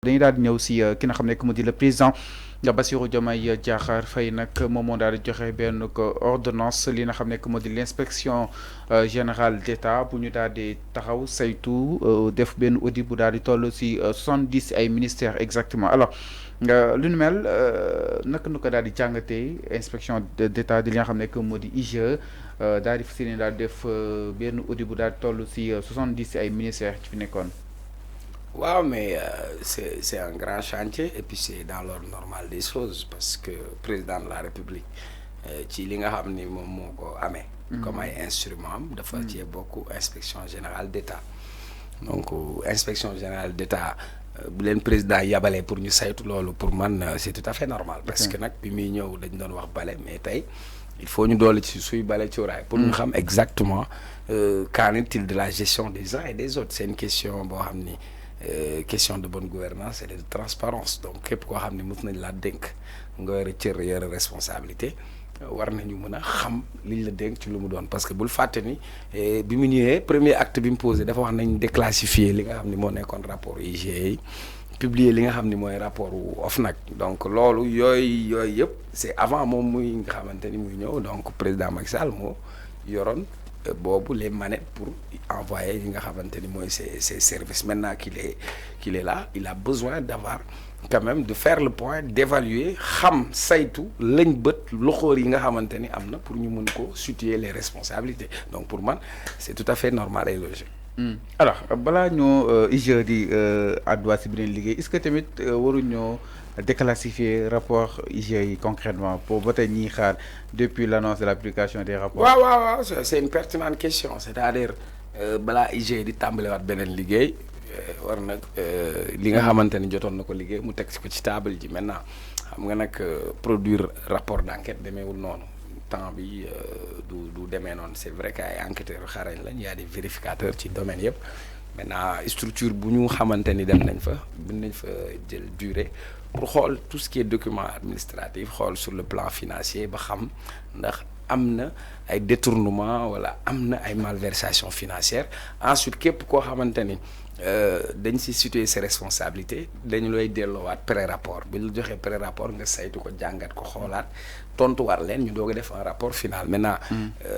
dañuy daal di ñëw si ki nga xam ne mu di le président Bassirou Diomaye Diakhar Faye nag moom moo daal di joxe benn ko ordonnance li nga xam ne mu di l' inspection générale d' état bu ñu daal di taxaw saytu def benn audit bu daal di toll si 70 ay ministères exactement alors lu nu mel naka nu ko daal di jàngatee inspection d' état di li nga xam ne mu di IGE daal di fas yéene daal def benn audit bu daal di toll si 70 ay ministères ci fi nekkoon. Waaw, mais c'est un grand chantier et puis c'est dans l'ordre normal des choses parce que président de la République ci li nga xam ni moom moo ko amee comme ay instrument am dafa cee bokk inspection générale d'État donc inspection générale d'État bu leen président yabalee pour ñu saytu loolu pour man c'est tout à fait normal parce que nag bi muy ñëw dañ doon wax bale mais tey il faut ñu doole ci suy bale cuuraay pour ñu xam exactement qu'en est-il de la gestion des uns et des autres c'est une question boo xam ni question de bonne gouvernance et de transparence donc képp koo xam ne mës nañ laa dénk nga yore cër yore responsabilité war nañu mën a xam liñ la dénk ci lu mu doon parce que bul fàtte ni bi mu ñëwee premier acte bi mu posé dafa wax nañ déclassifier li nga xam ni moo nekkoon rapport IGE yi publier li nga xam ni mooy rapport OFNAC donc loolu yooyu yëpp c'est avant moom muy nga xamante ni muy ñëw donc président Macky Sall moo yoroon boobu les manettes pour envoyer yi nga xamante ni mooy ses services maintenant qu'il est là il a besoin d'avoir quand même de faire le point d'évaluer xam saytu lañ bët loxoor yi nga xamante ni am na pour ñu mën ko situer les responsabilités donc pour man c'est tout à fait normal et logique. Alors balaa ñoo IGE di àdduwaat si beneen liggéey est-ce que tamit waruñoo déclassifier rapport IGE yi concrètement pour ba tey ñiy xaar depuis l'annonce de l'application des rapports. waaw c'est une pertinente question c'est-à-dire balaa IGE di tàmbalewaat beneen liggéey war nag li nga xamante ni jotoon na ko liggéey mu teg ko ci table ji maintenant xam nga nag produire rapport d'enquête demeewul noonu temps bi du demee noonu c'est vrai que ay enquêteurs xarañ lañ y a des vérificateurs ci domaine yëpp maintenant structure bu ñu xamante ni dem nañ fa jël durée pour xool tout ce qui est document administratif xool sur le plan financier ba xam ndax am na ay détournement wala am na ay malversation financière ensuite képp koo xamante ni dañ si situer ses responsabilités dañu lay delloowaat pré-rapport bi ñu joxee pré-rapport nga saytu ko jàngat ko xoolaat tontu war leen ñu doog a def un rapport final maintenant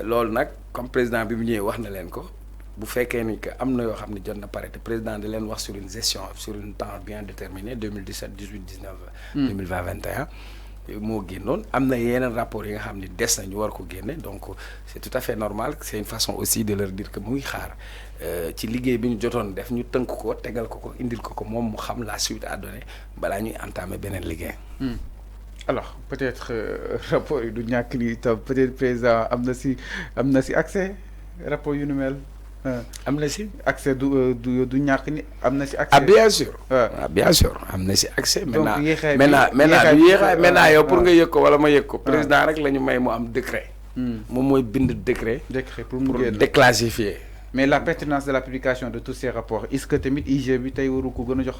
loolu nag comme président bi mu ñëwee wax na leen ko bu fekkee ni que am na yoo xam ne jot na pare te président di leen wax sur une gestion sur un temps bien déterminé 2017 18 19 2020 21 moo génnoon am na yeneen rapport yi nga xam ne des na ñu war ko génne donc c'est tout à fait normal c'est une façon aussi de leur dire que muy xaar ci liggéey bi ñu jotoon def ñu tënk ko tegal ko indil ko moom mu xam la suite à donner balaa ñuy entamer beneen liggéey. Alors peut-être rapport yi du ñàkk ni tam peut-être président am na si accès rapport yu nu mel. am na si accès du ñàkk ni am na si accès. ah bien sûr bien sûr am na si accès. donc maintenant yow pour nga yëg ko wala ma yëg ko. président rek la ñu may mu am décret. moom mooy bind décret. pour mu déclassifier. mais la pertinence de la publication de tous ces rapports est-ce que tamit IGE bi tey waru ko gën a jox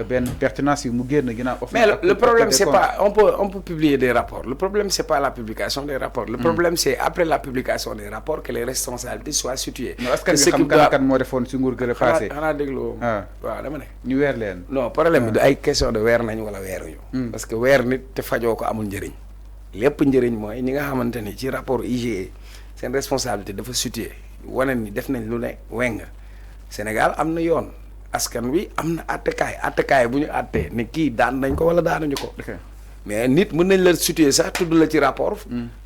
benn pertinence yi mu génn ginnaaw. mais le problème c'est pas on peut publier des rapports le problème c'est pas la publication des rapports. le problème c'est après la publication des rapports que les responsabilités soient situées. non est-ce que xam kan moo defoon si nguur gële passé. xanaa déglu waaw dama ne. ñu weer leen. non problème bi du ay question de weer nañ wala weeruñu. parce que weer nit te fajoo ko amul njëriñ. lépp njëriñ mooy ñi nga xamante ni ci rapport IGE seen responsabilité dafa situé. wane ni def nañ lu ne weng Sénégal am na yoon askan wi am na attekaay bu ñu attee ne kii daan nañ ko wala daanuñu ko mais nit mën nañ la situer sax tudd la ci rapport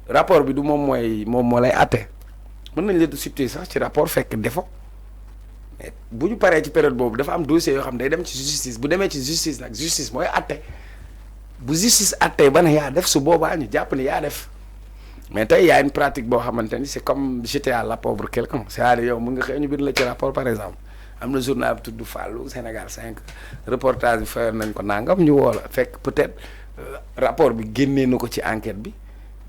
rapport bi du moom moo lay atte mën nañ la situer sax ci rapport fekk defo mais bu ñu paree ci période boobu dafa am dossier yoo xam day dem ci justice bu demee ci justice nag justice mooy atte bu justice attee ba ne yaa def su boobaa ñu jàpp ne yaa def mais tey y a une pratique boo xamante ni c'est comme jeter à la pauvre quelqu'un c'est-à-dire yow mën nga xëy ñu bind la ci rapport par exemple am na journal bi tudd Fallou Sénégal 5 reportage bi fayoon nañ ko nangam ñu woo la fekk peut-être rapport bi génnee na ko ci enquête bi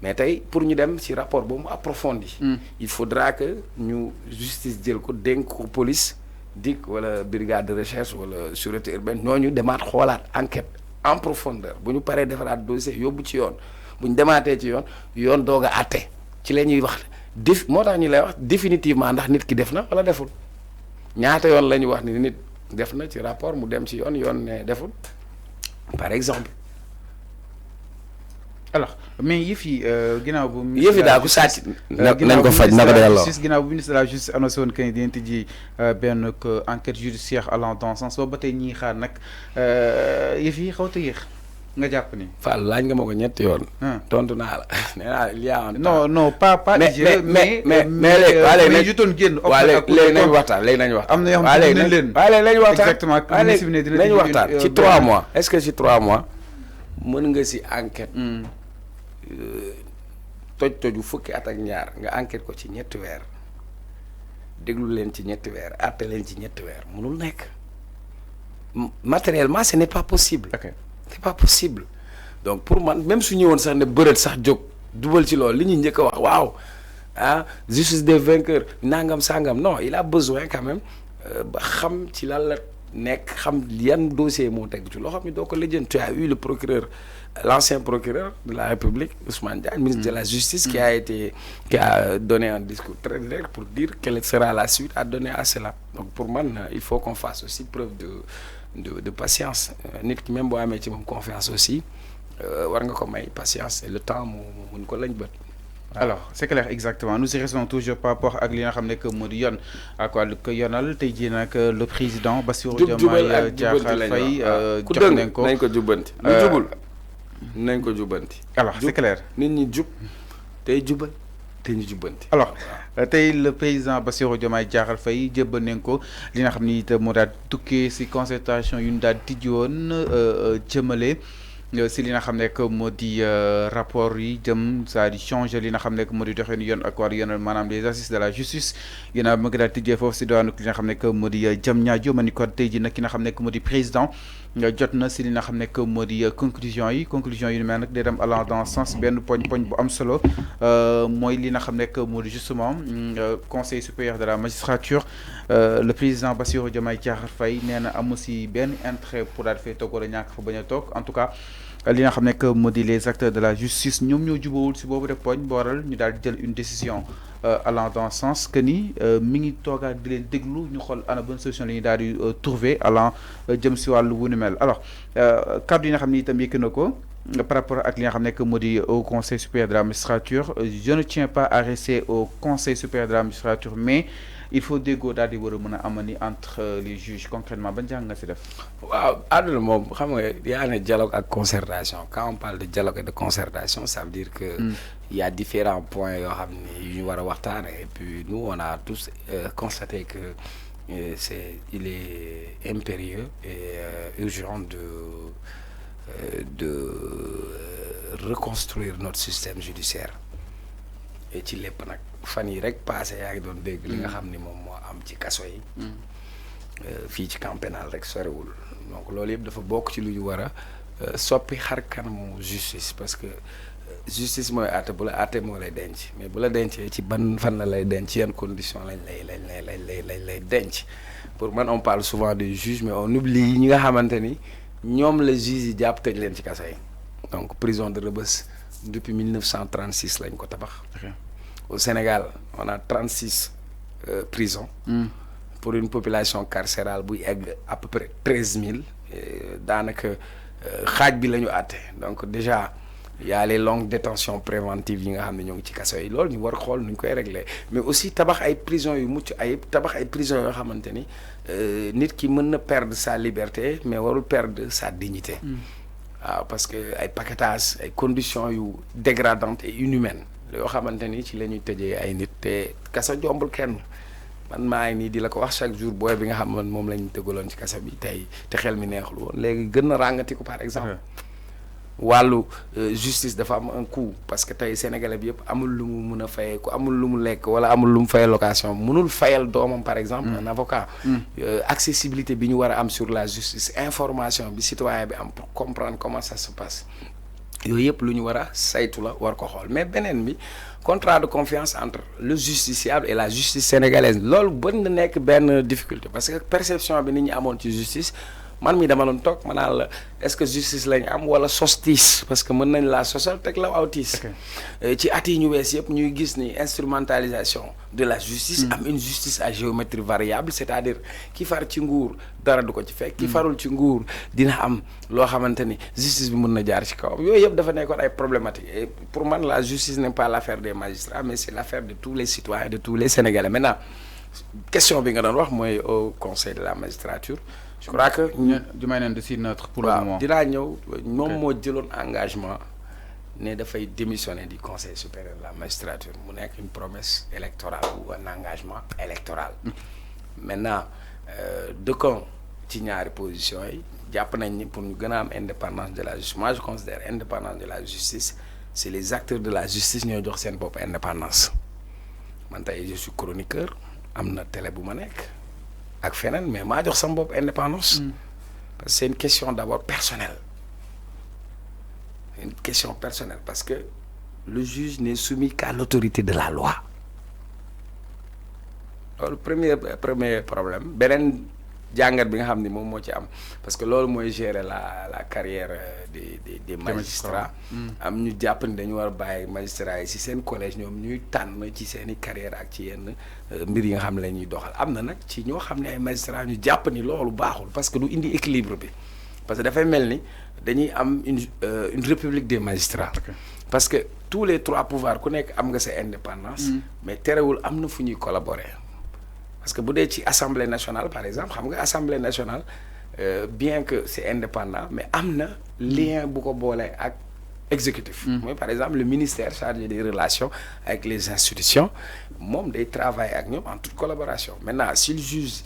mais tey pour ñu dem ci rapport boobu mu approfondi il faudra que ñu justice jël ko dénk ko police DIC wala brigade de recherche wala sûreté urbaine ñooñu demaat xoolaat enquête en profondeur bu ñu paree defaraat dossier yóbbu ci yoon bu ñu demaatee ci yoon doog a àtte ci la ñuy wax moo tax ñu lay wax définitivement ndax nit ki def na wala deful ñaata yoon la ñu wax ni nit def na ci rapport mu dem ci yoon ne deful par exemple. alors mais yëf yi ginnaaw bu. yëf yi daal ku sàcc nañ ko faj naka delloo ginnaaw bu ministre de la justice annoncé woon que ni dinañ tijji benn enquête judiciaire allant dans ce sens ba tey ñiy xaar nag yëf yi xaw a yéex nga jàpp ni. Fall laaj nga ma ko ñetti yoon. tontu naa la nee naa il y a un temps. non pas mais jotoon génn. waaw léegi nañ waxtaan am na yoo xam ne dinañ leen. waaw léegi nañ waxtaan exactement ministre bi ne dina nañ waxtaan ci 3 mois. est-ce que ci 3 mois mën nga si enquête. toju fukki at ak ñaar nga enquête ko ci ñetti weer déglu leen ci ñetti weer àtte leen ci ñetti weer mënul nekk matériellement ce n'est pas possible. ok c'est pas possible donc pour man même su ñëwoon sax ne bërët sax jóg jubal ci loolu li ñuy njëkk a wax waaw justice des vainqueurs nangam sangam non il a besoin quand même ba xam ci lan la nekk xam yan dossier moo teg ci loo xam ne doo ko lijjanti. Tu as eu le procureur l'ancien procureur de la République Ousmane Diagne, ministre de la Justice, qui a donné un discours très direct pour dire quelle sera la suite à donner à cela. Donc pour moi, il faut qu'on fasse aussi preuve de patience. Nit ki même boo amee ci moom confiance aussi war nga ko may patience et le temps mu mun ko lañ bët. Alors c'est clair exactement nous y restons toujours par rapport ak li nga xam ne que moo di yoon ak wàllu ko yoonal tey jii nag le président Bassirou Diomaye Diakhar Faye jox nañ ko nañ ko jubbanti lu jubul nañ ko jubbanti. alors c'est clair nit ñi jub tey jubal te ñu jubbanti. alors tey le président Bassirou Diomaye Diakhar Faye jébbal nañ ko li nga xam ni itam moo daal tukkee si concertation yu ñu daal tijji woon jëmale si li nga xam ne que moo di rapport yi jëm c'est-à-dire changer li nga xam ne que moo di doxee yoon ak war yoonal maanaam les assises de la justice ginnaaw ma ngi daal tijjee foofu si diwaanu li nga xam ne que moo di jëm ñaajo ma ni ko tey ji nag ki nga xam ne que moo di président jot na si li nga xam ne que moo di conclusion yi ni mel nag day dem allant dans sens benn poñ bu am solo mooy li nga xam ne que moo di justement conseil supérieur de la magistrature le président Bassirou Diomaye Diakhar Faye nee na amu si benn intérêt pour daal fay toog wala ñàkk fa bañ a toog en tout cas li nga xam ne que moo di les acteurs de la justice ñoom ñoo jubawul si boobu de poñ booral ñu daal di jël une décision allant dans ce sens que ni mi ngi toogaat di leen déglu ñu xool ana bonne solution la ñuy daal di trouver allant jëm si wàllu wu ni mel alors kaddu yi nga xam ni itam yëkk na ko par rapport ak li nga xam ne que moo di au conseil supérieur de la magistrature je ne tiens pas à rester au conseil supérieur de la magistrature mais il faut déggoo daal di war a mën a amani entre les juges concrètement ban jàng nga si def. waaw àdduna moom xam nga yaa ne dialogue ak concertation quand on parle de dialogue et de concertation ça veut dire que il y a différents points yoo xam ne yu ñu war a waxtaane et puis nous on a tous constaté que il est impérieux et urgent de reconstruire notre système judiciaire et ci lépp nag fan yi rek passé yaa ngi doon dégg li nga xam ni moom moo am ci kaso yi fii ci camp pénal rek sorewul donc loolu yëpp dafa bokk ci lu ñu war a soppi xar kanamu justice parce que justice mooy àtte bu la àtte moo lay denc mais bu la dencee ci ban fan la lay denc yan condition lañ lay denc pour man on parle souvent des juges mais on oublie ñi nga xamante ni ñoom la juge yi jàpp tëj leen ci kaso yi donc prison de Rebeuss depuis 1936 lañ ko tabax. Au Sénégal on a 36 prisons. Pour une population carcérale buy egg à peu près 13 000 daanaka xaaj bi la ñu àtte donc déjà y a les longues détentions préventives yi nga xam ne ñoo ngi ci kaso yi loolu ñu war xool nu ñu koy régler mais aussi tabax ay prisons yu mucc ayib tabax ay prisons yoo xamante ni nit ki mën na perdre sa liberté mais warul perdre sa dignité. waaw parce que ay paquetage ay conditions yu dégradantes et inhumaines yoo xamante ni ci la ñuy tëjee ay nit te kaso jombul kenn man maa ngi nii di la ko wax chaque jour booy bi nga xam man moom la ñu tëggaloon ci kaso bi tey te xel mi neexul woon léegi gën na ràngati ko par exemple. wàllu justice dafa am un coût parce que tey sénégalais bi yëpp amul lu mu mun a fayee ku amul lu mu lekk wala amul lu mu fayee location mënul fayal doomam par exemple un avocat accessibilité bi ñu war a am sur la justice information bi citoyen bi am pour comprendre comment ça se passe yooyu yëpp lu ñu war a saytu la war ko xool mais beneen bi contrat de confiance entre le justiciable et la justice sénégalaise loolu bën na nekk benn difficulté parce que perception bi nit ñi amoon ci justice man mi dama doon toog ma naan la est-ce que justice lañ am wala sostis parce que mën nañ laa sosal teg la aw tiis ci at yi ñu wees yëpp ñuy gis ni instrumentalisation de la justice am une justice à géométrie variable c'est-à-dire ki far ci nguur dara du ko ci fekk ki farul ci nguur dina am loo xamante ni justice bi mën na jaar ci kawam yooyu yëpp dafa nekkoon ay problématiques et pour man la justice n'est pas l'affaire des magistrats mais c'est l'affaire de tous les citoyens de tous les Sénégalais maintenant question bi nga doon wax mooy au conseil de la magistrature je crois que du may neen de si neutre pour le moment dinaa ñëw moom moo jëloon engagement ne dafay démissionner du conseil supérieur de la magistrature mu nekk une promesse électorale ou un engagement électoral maintenant dëkkoon ci ñaari position yi jàpp nañ ni pour ñu gën a am indépendance de la justice moi je considère indépendance de la justice c'est les acteurs de la justice ñoo jox seen bopp indépendance man tey je suis chroniqueur am na télé bu ma nekk ak feneen mais maa jox sama bopp indépendance parce que c'est une question d'abord personnelle une question personnelle parce que le juge n'est soumis qu'à l'autorité de la loi loolu premier problème beneen jàngat bi nga xam ni moom moo ci am parce que loolu mooy gérer la carrière des magistrats am ñu jàpp ni dañu war a bàyyi magistrats yi ci seen collège ñoom ñuy tànn ci seen i carrière ak ci yenn mbir yi nga xam ne la ñuy doxal am na nag ci ñoo xam ne ay magistrats ñu jàpp ni loolu baaxul parce que du indi équilibre bi parce que dafay mel ni dañuy am une république des magistrats parce que tous les trois pouvoirs ku nekk am nga sa indépendance mais terewul am na fu ñuy collaborer parce que bu dee ci assemblée nationale par exemple xam nga assemblée nationale bien que c'est indépendant mais am na lien bu ko boolee ak exécutif mooy par exemple le ministère chargé des relations avec les institutions moom day travailler ak ñoom en toute collaboration maintenant s'il juge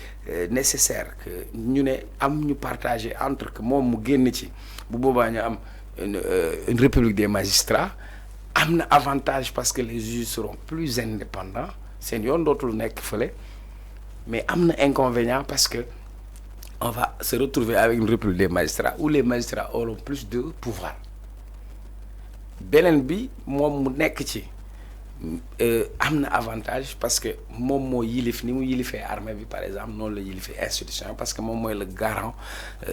nécessaire que ñu ne am ñu partager entre que moom mu génn ci bu boobaa ñu am une république des magistrats am na avantage parce que les juges seront plus indépendants seen yoon dootul nekk fële mais am na inconvénient parce que on va se retrouver avec une république des magistrats où les magistrats auront plus de pouvoir beneen bi moom mu nekk ci am na avantage parce que moom moo yilif ni mu yilifee armée bi par exemple noonu la yilifee institution parce que moom mooy le garant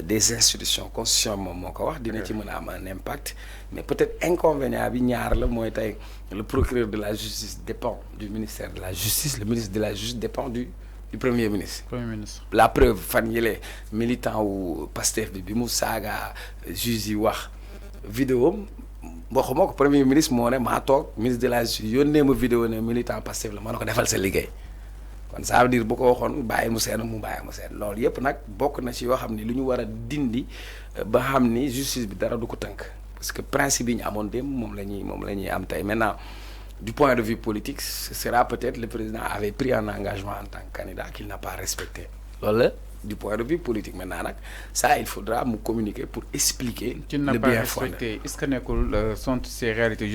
des institutions constitution moom moo ko wax dina ci mën a am un impact mais peut-être inconvénient bi ñaar la mooy tey le procureur de la justice dépend du ministère de la justice le ministre de la justice dépend du premier ministre. La preuve fan yële militant wu Pastef bi mu saaga juge yi wax vidéo waxuma ko premier ministre moo ne maa toog ministre de la justice yónnee ma vidéo ne militant Pastef la ma ne ko defal sa liggéey kon ça veut dire bu ko waxoon bàyyi mu seen loolu yëpp nag bokk na ci yoo xam ni lu ñu war a dindi ba xam ni justice bi dara du ko tënk parce que principe yi ñu amoon démb moom la ñuy am tey maintenant. Du point de vue politique, ce sera peut-être le président avait pris un engagement en tant que candidat qu'il n'a pas respecté. Loolu du point de vue politique maintenant nag ça il faudra mu communiquer pour expliquer le bien fondé. Est-ce que nekkul sont ces réalités